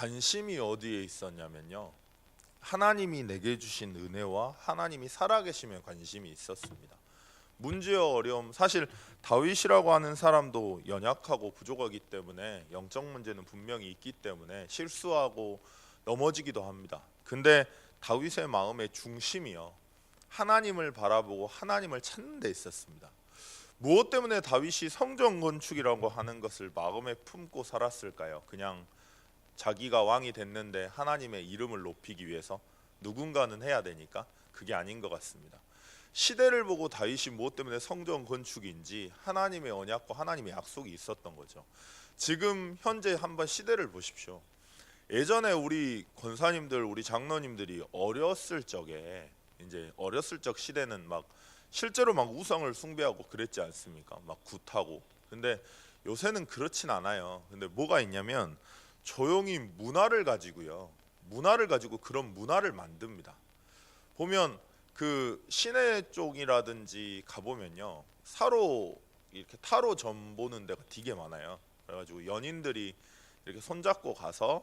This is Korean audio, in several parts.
관심이 어디에 있었냐면요, 하나님이 내게 주신 은혜와 하나님이 살아계심에 관심이 있었습니다. 문제와 어려움, 사실 다윗이라고 하는 사람도 연약하고 부족하기 때문에 영적 문제는 분명히 있기 때문에 실수하고 넘어지기도 합니다. 근데 다윗의 마음의 중심이요, 하나님을 바라보고 하나님을 찾는 데 있었습니다. 무엇 때문에 다윗이 성전 건축이라고 하는 것을 마음에 품고 살았을까요? 그냥 자기가 왕이 됐는데 하나님의 이름을 높이기 위해서 누군가는 해야 되니까? 그게 아닌 것 같습니다. 시대를 보고 다윗이 무엇 때문에 성전 건축인지 하나님의 언약과 하나님의 약속이 있었던 거죠. 지금 현재 한번 시대를 보십시오. 예전에 우리 권사님들, 우리 장로님들이 어렸을 적에, 이제 어렸을 적 시대는 막 실제로 막 우상을 숭배하고 그랬지 않습니까? 막 굿하고. 근데 요새는 그렇진 않아요. 근데 뭐가 있냐면 조용히 문화를 가지고요, 문화를 가지고 그런 문화를 만듭니다. 보면 그 시내 쪽이라든지 가보면요, 사로 이렇게 타로 점 보는 데가 되게 많아요. 그래가지고 연인들이 이렇게 손잡고 가서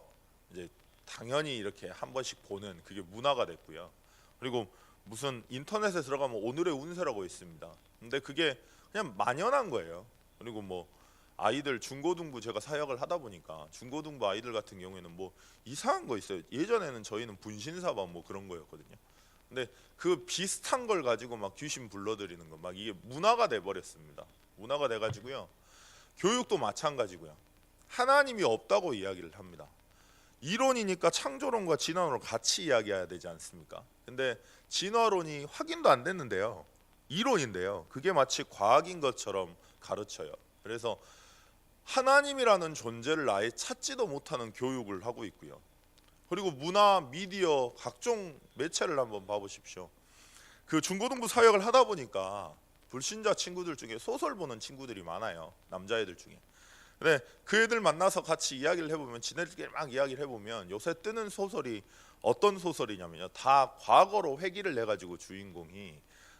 이제 당연히 이렇게 한 번씩 보는, 그게 문화가 됐고요. 그리고 무슨 인터넷에 들어가면 오늘의 운세라고 있습니다. 근데 그게 그냥 만연한 거예요. 그리고 뭐 아이들 중고등부, 제가 사역을 하다 보니까 중고등부 아이들 같은 경우에는 뭐 이상한 거 있어요. 예전에는 저희는 분신사바 뭐 그런 거였거든요. 근데 그 비슷한 걸 가지고 막 귀신 불러들이는 거, 막 이게 문화가 돼 버렸습니다. 문화가 돼 가지고요. 교육도 마찬가지고요. 하나님이 없다고 이야기를 합니다. 이론이니까 창조론과 진화론을 같이 이야기해야 되지 않습니까? 근데 진화론이 확인도 안 됐는데요, 이론인데요, 그게 마치 과학인 것처럼 가르쳐요. 그래서 하나님이라는 존재를 아예 찾지도 못하는 교육을 하고 있고요. 그리고 문화, 미디어, 각종 매체를 한번 봐보십시오. 그 중고등부 사역을 하다 보니까 불신자 친구들 중에 소설 보는 친구들이 많아요, 남자애들 중에. 근데 그 애들 만나서 같이 이야기를 해보면, 지네들끼리 막 이야기를 해보면 요새 뜨는 소설이 어떤 소설이냐면요, 다 과거로 회귀를 해가지고 주인공이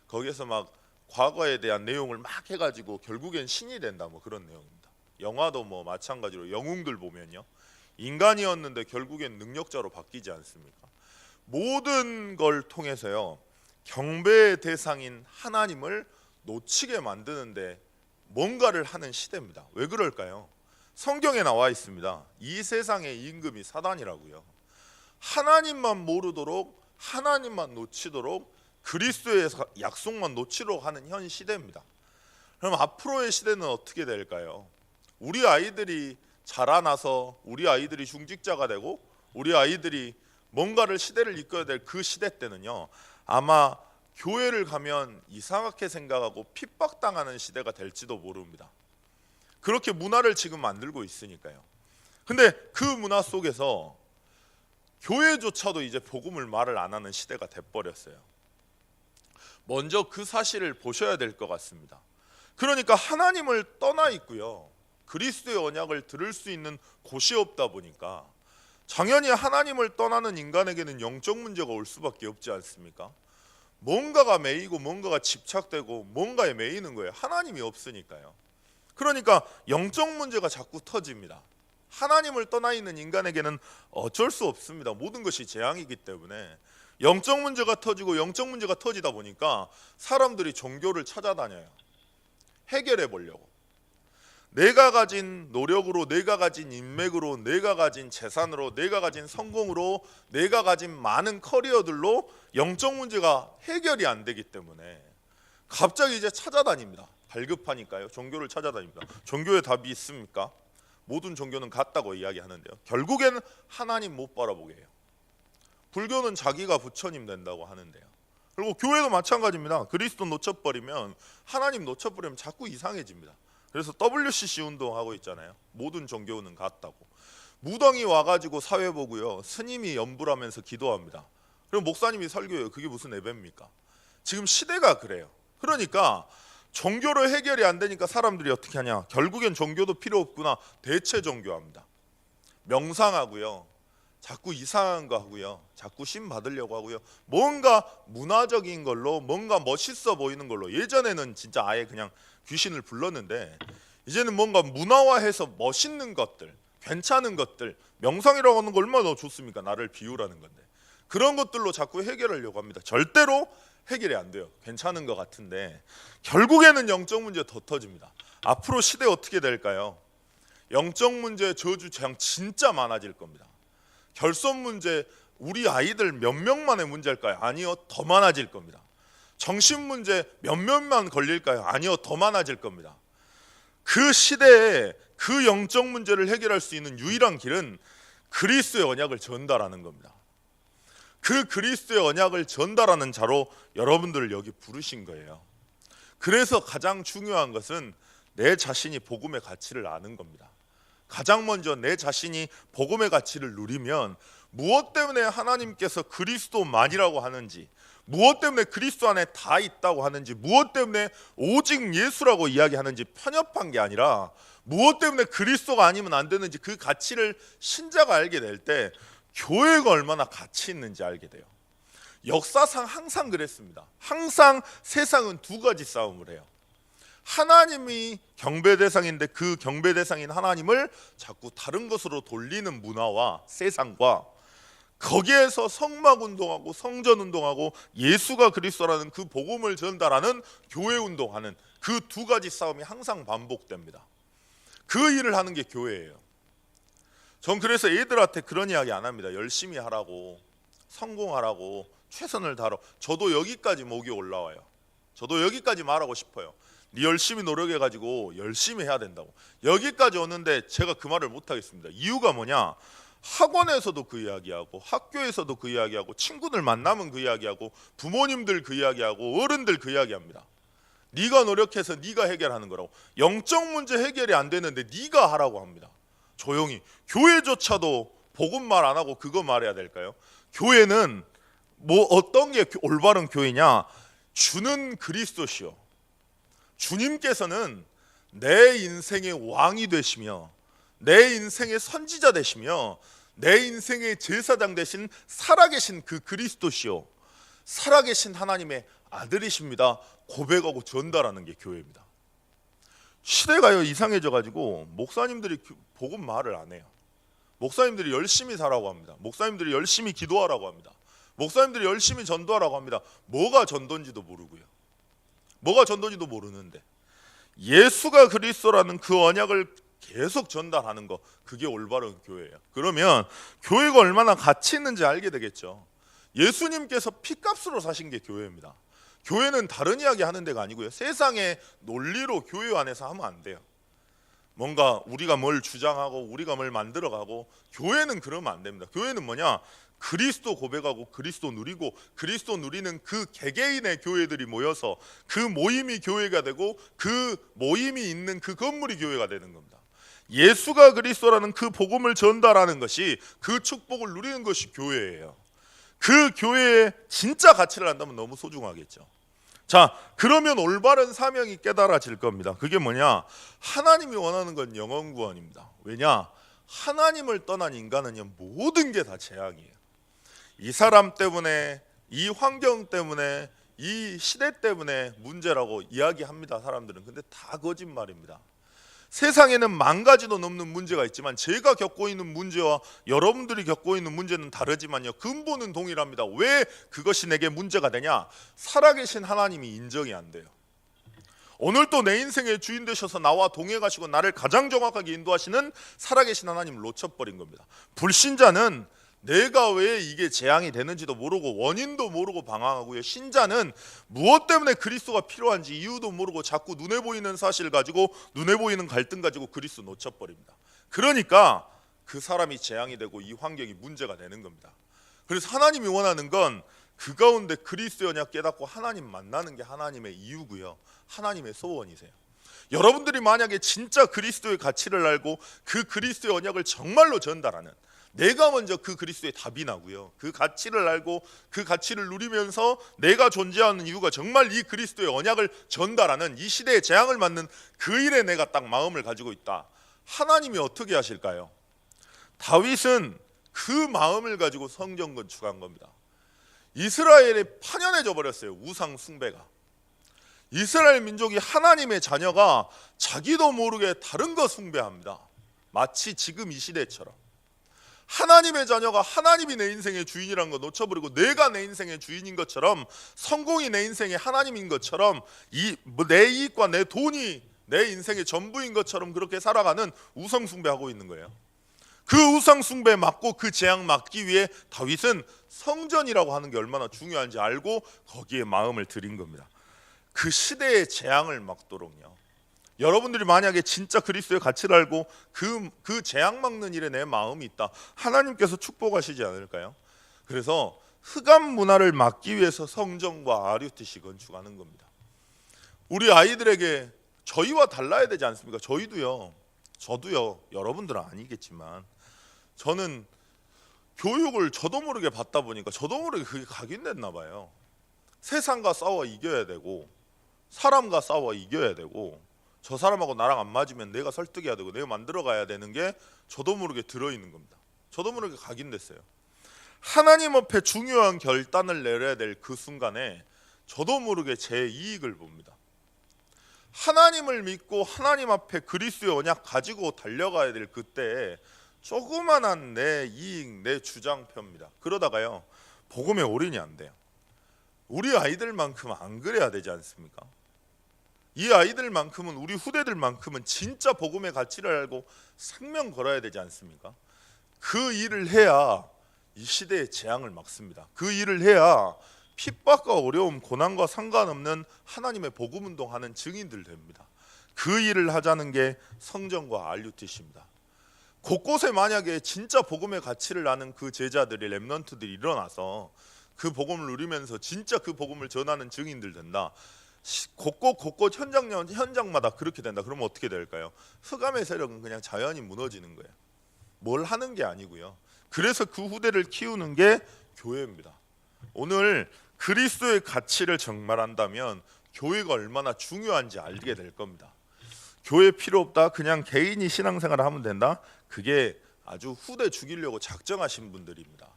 거기에서 막 과거에 대한 내용을 막 해가지고 결국엔 신이 된다, 뭐 그런 내용입니다. 영화도 뭐 마찬가지로 영웅들 보면요, 인간이었는데 결국엔 능력자로 바뀌지 않습니까? 모든 걸 통해서요, 경배의 대상인 하나님을 놓치게 만드는데 뭔가를 하는 시대입니다. 왜 그럴까요? 성경에 나와 있습니다. 이 세상의 임금이 사단이라고요. 하나님만 모르도록, 하나님만 놓치도록, 그리스도의 약속만 놓치도록 하는 현 시대입니다. 그럼 앞으로의 시대는 어떻게 될까요? 우리 아이들이 자라나서 우리 아이들이 중직자가 되고 우리 아이들이 뭔가를 시대를 이끌어야 될 그 시대 때는요, 아마 교회를 가면 이상하게 생각하고 핍박당하는 시대가 될지도 모릅니다. 그렇게 문화를 지금 만들고 있으니까요. 근데 그 문화 속에서 교회조차도 이제 복음을 말을 안 하는 시대가 돼버렸어요. 먼저 그 사실을 보셔야 될 것 같습니다. 그러니까 하나님을 떠나 있고요, 그리스도의 언약을 들을 수 있는 곳이 없다 보니까 당연히 하나님을 떠나는 인간에게는 영적 문제가 올 수밖에 없지 않습니까? 뭔가가 매이고 뭔가가 집착되고 뭔가에 매이는 거예요. 하나님이 없으니까요. 그러니까 영적 문제가 자꾸 터집니다. 하나님을 떠나 있는 인간에게는 어쩔 수 없습니다. 모든 것이 재앙이기 때문에 영적 문제가 터지고, 영적 문제가 터지다 보니까 사람들이 종교를 찾아다녀요. 해결해 보려고. 내가 가진 노력으로, 내가 가진 인맥으로, 내가 가진 재산으로, 내가 가진 성공으로, 내가 가진 많은 커리어들로 영적 문제가 해결이 안 되기 때문에 갑자기 이제 찾아다닙니다. 발급하니까요. 종교를 찾아다닙니다. 종교에 답이 있습니까? 모든 종교는 같다고 이야기하는데요, 결국에는 하나님 못 바라보게 해요. 불교는 자기가 부처님 된다고 하는데요. 그리고 교회도 마찬가지입니다. 그리스도 놓쳐버리면, 하나님 놓쳐버리면 자꾸 이상해집니다. 그래서 WCC 운동하고 있잖아요. 모든 종교는 같다고. 무당이 와가지고 사회 보고요, 스님이 연불하면서 기도합니다. 그럼 목사님이 설교해요. 그게 무슨 예배입니까? 지금 시대가 그래요. 그러니까 종교로 해결이 안 되니까 사람들이 어떻게 하냐, 결국엔 종교도 필요 없구나, 대체 종교합니다. 명상하고요, 자꾸 이상한 거 하고요, 자꾸 신 받으려고 하고요, 뭔가 문화적인 걸로, 뭔가 멋있어 보이는 걸로. 예전에는 진짜 아예 그냥 귀신을 불렀는데 이제는 뭔가 문화화해서 멋있는 것들, 괜찮은 것들, 명상이라고 하는 거 얼마나 좋습니까? 나를 비우라는 건데 그런 것들로 자꾸 해결하려고 합니다. 절대로 해결이 안 돼요. 괜찮은 것 같은데 결국에는 영적 문제 더 터집니다. 앞으로 시대 어떻게 될까요? 영적 문제 저주재앙 진짜 많아질 겁니다. 결손 문제 우리 아이들 몇 명만의 문제일까요? 아니요, 더 많아질 겁니다. 정신 문제 몇 명만 걸릴까요? 아니요, 더 많아질 겁니다. 그 시대에 그 영적 문제를 해결할 수 있는 유일한 길은 그리스도의 언약을 전달하는 겁니다. 그 그리스도의 언약을 전달하는 자로 여러분들을 여기 부르신 거예요. 그래서 가장 중요한 것은 내 자신이 복음의 가치를 아는 겁니다. 가장 먼저 내 자신이 복음의 가치를 누리면 무엇 때문에 하나님께서 그리스도만이라고 하는지, 무엇 때문에 그리스도 안에 다 있다고 하는지, 무엇 때문에 오직 예수라고 이야기하는지 편협한 게 아니라 무엇 때문에 그리스도가 아니면 안 되는지 그 가치를 신자가 알게 될 때 교회가 얼마나 가치 있는지 알게 돼요. 역사상 항상 그랬습니다. 항상 세상은 두 가지 싸움을 해요. 하나님이 경배 대상인데 그 경배 대상인 하나님을 자꾸 다른 것으로 돌리는 문화와 세상과 거기에서 성막 운동하고 성전 운동하고 예수가 그리스도라는 그 복음을 전달하는 교회 운동하는 그 두 가지 싸움이 항상 반복됩니다. 그 일을 하는 게 교회예요. 전 그래서 애들한테 그런 이야기 안 합니다. 열심히 하라고, 성공하라고, 최선을 다하라고. 저도 여기까지 목이 올라와요. 저도 여기까지 말하고 싶어요. 네 열심히 노력해가지고 열심히 해야 된다고. 여기까지 오는데 제가 그 말을 못하겠습니다. 이유가 뭐냐? 학원에서도 그 이야기하고 학교에서도 그 이야기하고 친구들 만나면 그 이야기하고 부모님들 그 이야기하고 어른들 그 이야기합니다. 네가 노력해서 네가 해결하는 거라고. 영적 문제 해결이 안 되는데 네가 하라고 합니다. 조용히. 교회조차도 복음 말 안 하고 그거 말해야 될까요? 교회는 뭐 어떤 게 올바른 교회냐? 주는 그리스도시요. 주님께서는 내 인생의 왕이 되시며 내 인생의 선지자 되시며 내 인생의 제사장 되신 살아계신 그 그리스도시요, 살아계신 하나님의 아들이십니다. 고백하고 전달하는 게 교회입니다. 시대가요 이상해져 가지고 목사님들이 복음 말을 안 해요. 목사님들이 열심히 살라고 합니다. 목사님들이 열심히 기도하라고 합니다. 목사님들이 열심히 전도하라고 합니다. 뭐가 전도인지도 모르고요. 뭐가 전도인지도 모르는데 예수가 그리스도라는 그 언약을 계속 전달하는 거, 그게 올바른 교회예요. 그러면 교회가 얼마나 가치 있는지 알게 되겠죠. 예수님께서 피값으로 사신 게 교회입니다. 교회는 다른 이야기 하는 데가 아니고요. 세상의 논리로 교회 안에서 하면 안 돼요. 뭔가 우리가 뭘 주장하고 우리가 뭘 만들어가고, 교회는 그러면 안 됩니다. 교회는 뭐냐? 그리스도 고백하고 그리스도 누리고 그리스도 누리는 그 개개인의 교회들이 모여서 그 모임이 교회가 되고 그 모임이 있는 그 건물이 교회가 되는 겁니다. 예수가 그리스도라는 그 복음을 전달하는 것이, 그 축복을 누리는 것이 교회예요. 그 교회의 진짜 가치를 안다면 너무 소중하겠죠. 자, 그러면 올바른 사명이 깨달아질 겁니다. 그게 뭐냐? 하나님이 원하는 건 영혼 구원입니다. 왜냐? 하나님을 떠난 인간은요 모든 게 다 재앙이에요. 이 사람 때문에, 이 환경 때문에, 이 시대 때문에 문제라고 이야기합니다. 사람들은. 근데 다 거짓말입니다. 세상에는 10,000가지도 넘는 문제가 있지만 제가 겪고 있는 문제와 여러분들이 겪고 있는 문제는 다르지만요 근본은 동일합니다. 왜 그것이 내게 문제가 되냐? 살아계신 하나님이 인정이 안 돼요. 오늘 또 내 인생의 주인 되셔서 나와 동행하시고 나를 가장 정확하게 인도하시는 살아계신 하나님을 놓쳐버린 겁니다. 불신자는 내가 왜 이게 재앙이 되는지도 모르고 원인도 모르고 방황하고요. 신자는 무엇 때문에 그리스도가 필요한지 이유도 모르고 자꾸 눈에 보이는 사실 가지고, 눈에 보이는 갈등 가지고 그리스도 놓쳐버립니다. 그러니까 그 사람이 재앙이 되고 이 환경이 문제가 되는 겁니다. 그래서 하나님이 원하는 건 그 가운데 그리스도의 언약 깨닫고 하나님 만나는 게 하나님의 이유고요, 하나님의 소원이세요. 여러분들이 만약에 진짜 그리스도의 가치를 알고 그 그리스도의 언약을 정말로 전달하는, 내가 먼저 그 그리스도의 답이 나고요, 그 가치를 알고 그 가치를 누리면서 내가 존재하는 이유가 정말 이 그리스도의 언약을 전달하는, 이 시대의 재앙을 맞는 그 일에 내가 딱 마음을 가지고 있다. 하나님이 어떻게 하실까요? 다윗은 그 마음을 가지고 성전 건축한 겁니다. 이스라엘에 파년해져 버렸어요. 우상 숭배가. 이스라엘 민족이, 하나님의 자녀가 자기도 모르게 다른 거 숭배합니다. 마치 지금 이 시대처럼 하나님의 자녀가 하나님이 내 인생의 주인이라는 거 놓쳐버리고 내가 내 인생의 주인인 것처럼, 성공이 내 인생의 하나님인 것처럼, 내 이익과 내 돈이 내 인생의 전부인 것처럼 그렇게 살아가는 우상숭배하고 있는 거예요. 그 우상숭배에 맞고 그 재앙 막기 위해 다윗은 성전이라고 하는 게 얼마나 중요한지 알고 거기에 마음을 들인 겁니다. 그 시대의 재앙을 막도록요. 여러분들이 만약에 진짜 그리스도의 가치를 알고 그 재앙 막는 일에 내 마음이 있다, 하나님께서 축복하시지 않을까요? 그래서 흑암 문화를 막기 위해서 성전과 RUTC 건축하는 겁니다. 우리 아이들에게 저희와 달라야 되지 않습니까? 저도요, 여러분들은 아니겠지만 저는 교육을 저도 모르게 받다 보니까 저도 모르게 그게 각인됐나 봐요. 세상과 싸워 이겨야 되고, 사람과 싸워 이겨야 되고, 저 사람하고 나랑 안 맞으면 내가 설득해야 되고 내가 만들어 가야 되는 게 저도 모르게 들어있는 겁니다. 저도 모르게 각인됐어요. 하나님 앞에 중요한 결단을 내려야 될 그 순간에 저도 모르게 제 이익을 봅니다. 하나님을 믿고 하나님 앞에 그리스도의 언약 가지고 달려가야 될 그때에 조그만한 내 이익, 내 주장 펴입니다. 그러다가요, 복음에 올인이 안 돼요. 우리 아이들만큼 안 그래야 되지 않습니까? 이 아이들만큼은, 우리 후대들만큼은 진짜 복음의 가치를 알고 생명 걸어야 되지 않습니까? 그 일을 해야 이 시대의 재앙을 막습니다. 그 일을 해야 핍박과 어려움, 고난과 상관없는 하나님의 복음 운동하는 증인들 됩니다. 그 일을 하자는 게 성전과 RUTC입니다. 곳곳에 만약에 진짜 복음의 가치를 아는 그 제자들이, 렘넌트들이 일어나서 그 복음을 누리면서 진짜 그 복음을 전하는 증인들 된다. 곳곳 현장마다 그렇게 된다. 그러면 어떻게 될까요? 흑암의 세력은 그냥 자연히 무너지는 거예요. 뭘 하는 게 아니고요. 그래서 그 후대를 키우는 게 교회입니다. 오늘 그리스도의 가치를 정말한다면 교회가 얼마나 중요한지 알게 될 겁니다. 교회 필요 없다, 그냥 개인이 신앙생활을 하면 된다, 그게 아주 후대 죽이려고 작정하신 분들입니다.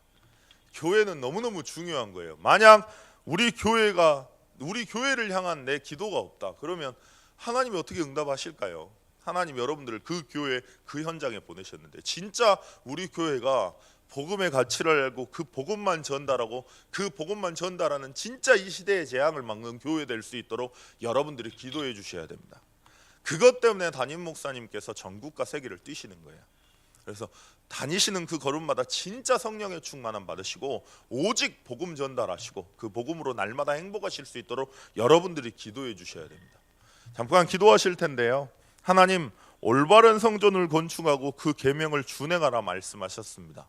교회는 너무너무 중요한 거예요. 만약 우리 교회를 향한 내 기도가 없다, 그러면 하나님이 어떻게 응답하실까요? 하나님 여러분들을 그 교회, 그 현장에 보내셨는데, 진짜 우리 교회가 복음의 가치를 알고 그 복음만 전달하고 그 복음만 전달하는 진짜 이 시대의 재앙을 막는 교회 될 수 있도록 여러분들이 기도해 주셔야 됩니다. 그것 때문에 담임 목사님께서 전국과 세계를 뛰시는 거예요. 그래서 다니시는 그 걸음마다 진짜 성령의 충만함 받으시고 오직 복음 전달하시고 그 복음으로 날마다 행복하실 수 있도록 여러분들이 기도해 주셔야 됩니다. 잠깐 기도하실 텐데요. 하나님, 올바른 성전을 건축하고 그 계명을 준행하라 말씀하셨습니다.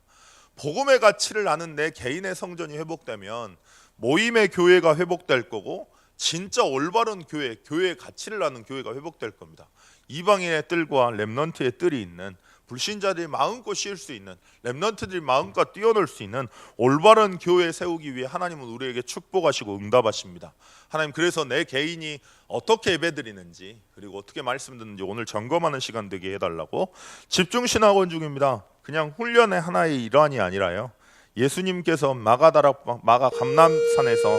복음의 가치를 아는 내 개인의 성전이 회복되면 모임의 교회가 회복될 거고, 진짜 올바른 교회, 교회의 가치를 아는 교회가 회복될 겁니다. 이방인의 뜰과 렘넌트의 뜰이 있는, 불신자들이 마음껏 쉴 수 있는, 렘넌트들이 마음껏 뛰어놀 수 있는 올바른 교회 세우기 위해 하나님은 우리에게 축복하시고 응답하십니다. 하나님, 그래서 내 개인이 어떻게 예배드리는지, 그리고 어떻게 말씀 듣는지 오늘 점검하는 시간 되게 해달라고. 집중신학원 중입니다. 그냥 훈련의 하나의 일환이 아니라요, 예수님께서 마가 감람산에서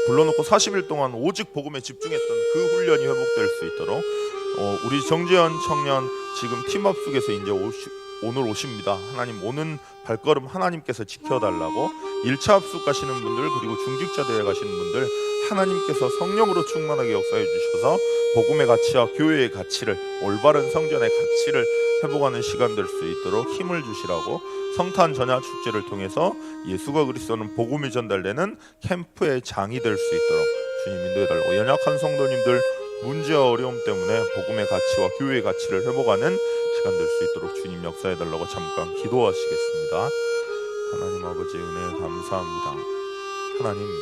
불러놓고 40일 동안 오직 복음에 집중했던 그 훈련이 회복될 수 있도록 우리 정재현 청년 지금 팀업 속에서 이제 오늘 오십니다. 하나님, 오는 발걸음 하나님께서 지켜달라고. 1차 합숙 가시는 분들, 그리고 중직자 대회 가시는 분들, 하나님께서 성령으로 충만하게 역사해 주셔서 복음의 가치와 교회의 가치를, 올바른 성전의 가치를 회복하는 시간 될 수 있도록 힘을 주시라고. 성탄 전야 축제를 통해서 예수가 그리스도는 복음이 전달되는 캠프의 장이 될 수 있도록 주님 인도해달라고. 연약한 성도님들 문제와 어려움 때문에 복음의 가치와 교회의 가치를 회복하는 시간 될 수 있도록 주님 역사해달라고 잠깐 기도하시겠습니다. 하나님 아버지, 은혜 감사합니다. 하나님,